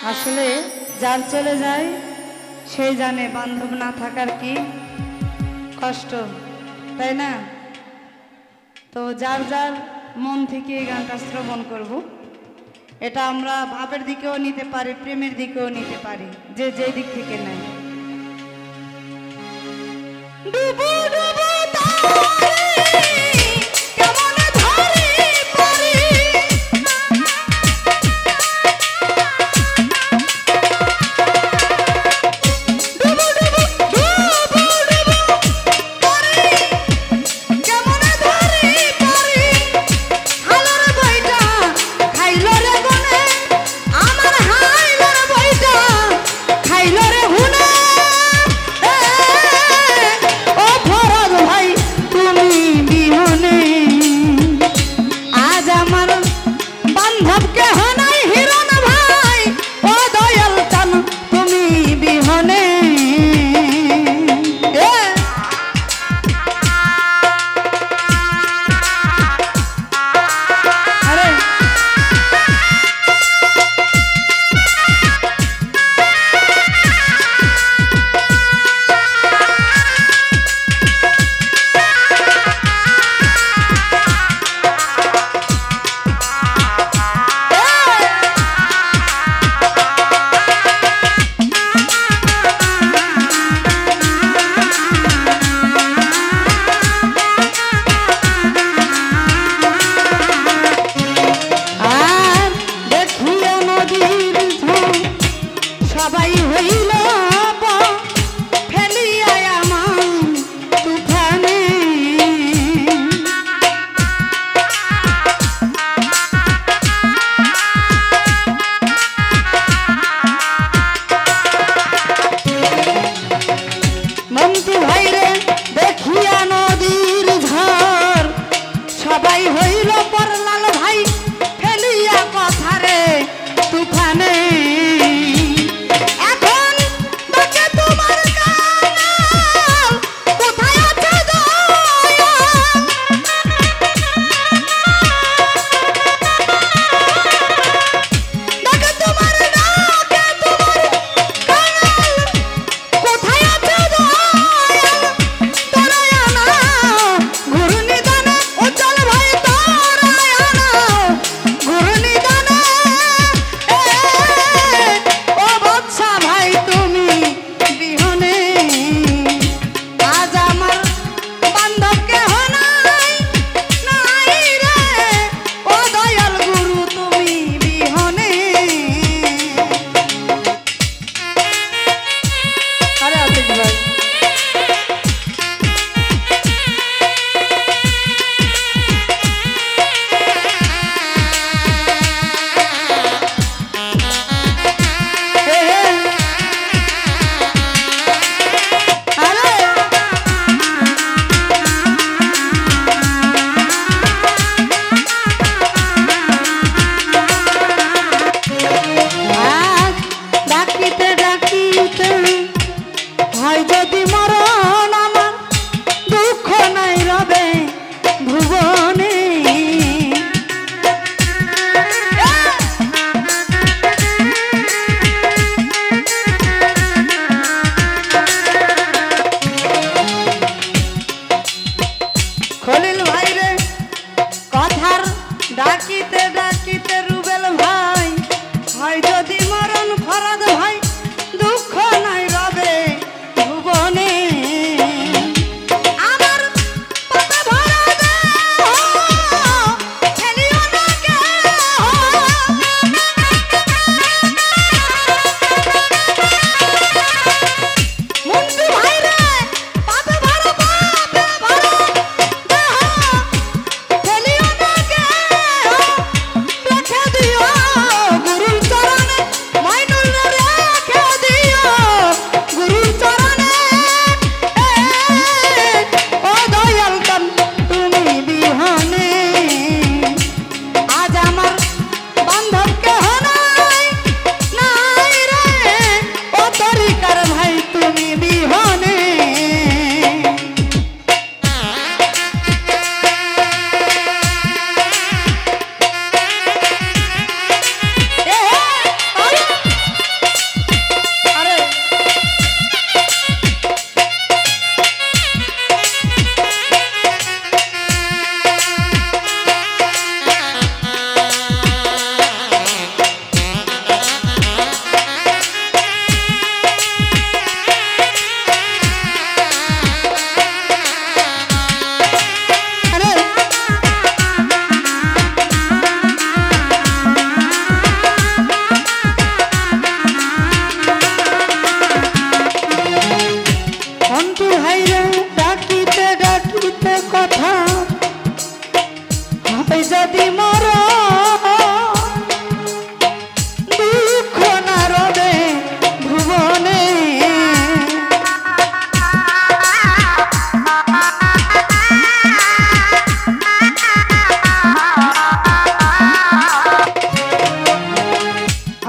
আসলে যার চলে যায় সেই জানে বান্ধব না থাকার কি কষ্ট, তাই না? তো যার যার মন থেকে এই গানটা শ্রবণ করব। এটা আমরা ভাবের দিকেও নিতে পারি, প্রেমের দিকেও নিতে পারি, যে যেই দিক থেকে নেয়। ডুবো ডুবো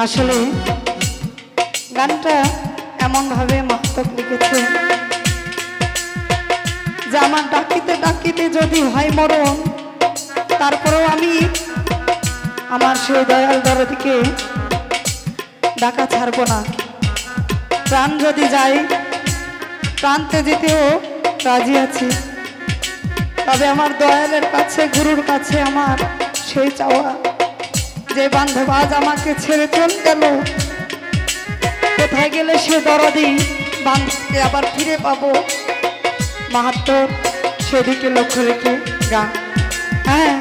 আসলে গানটা এমন ভাবে মাহাতব লিখেছে যে আমার ডাকিতে ডাকিতে যদি হয় মরণ, তারপরেও আমি আমার সেই দয়াল দরদিকে ডাকা ছাড়বো না। প্রাণ যদি যায় প্রান্তে যেতেও রাজি আছি, তবে আমার দয়ালের কাছে গুরুর কাছে আমার সেই চাওয়া যে বান্ধব আজ আমাকে ছেড়ে চলে গেল, কোথায় গেলে সে দরদি বান্ধবকে আবার ফিরে পাবো। মাহাত্ম সেদিকে লক্ষ্য রেখে গান। হ্যাঁ,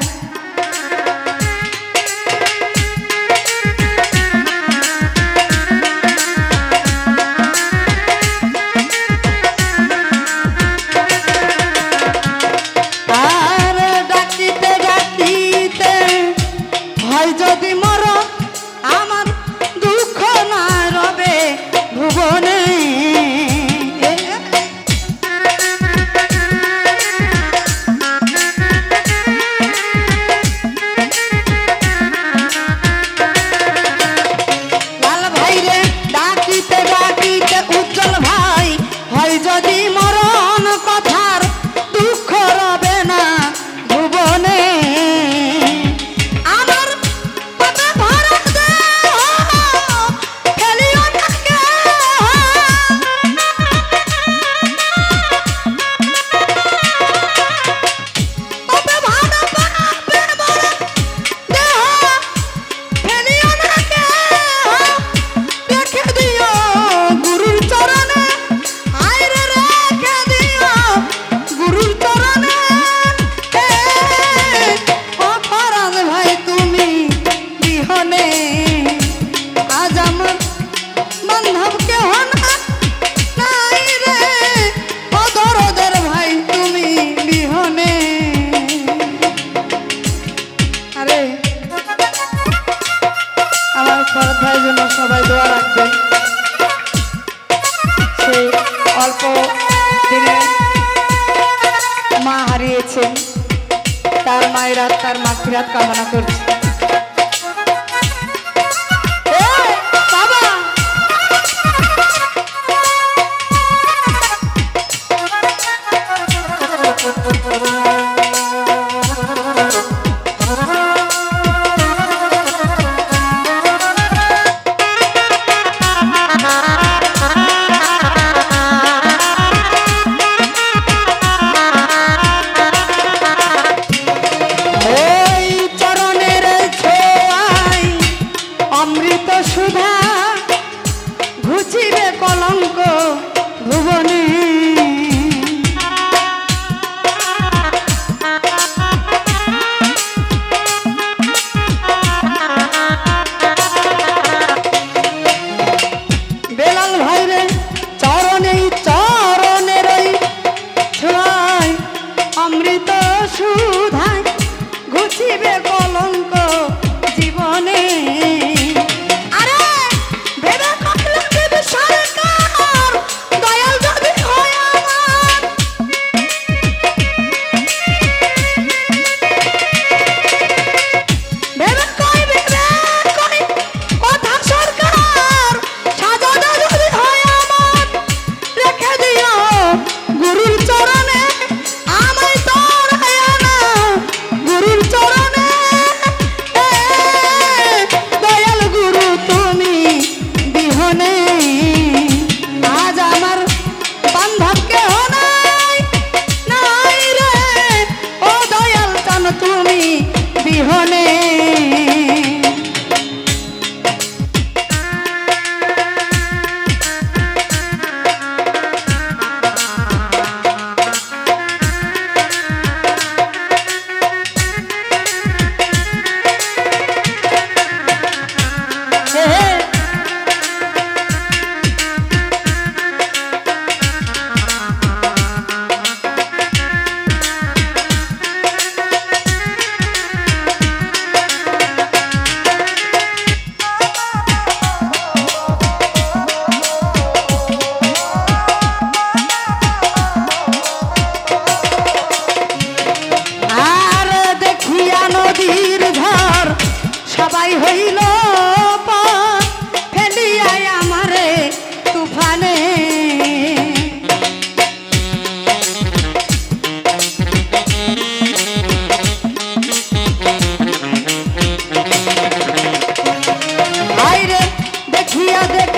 যদি মর আমার দুঃখ না রবে ভুবনে, লাল ভাই রে ডাকিতে ডাকিতে উজ্জ্বল ভাই হয় যদি মরণ কথার দুঃখ রবে না ভুবনে। শ্রদ্ধার জন্য সবাই দোয়া রাখবেন। সেই অল্প দিনে মা হারিয়েছেন, তার মায়ের আত্মার মাগফিরাত কামনা করছি। সুধা ঘুচিবে কলঙ্ক ভুবনে, বেলাল ভাইরে চরণে চরণের ছোঁয়ায় অমৃত সুধায় ঘুচিবে কলঙ্ক জীবনে। দয়াল যদি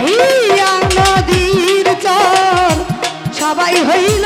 বহিয়া নদীর চর সবাই হইল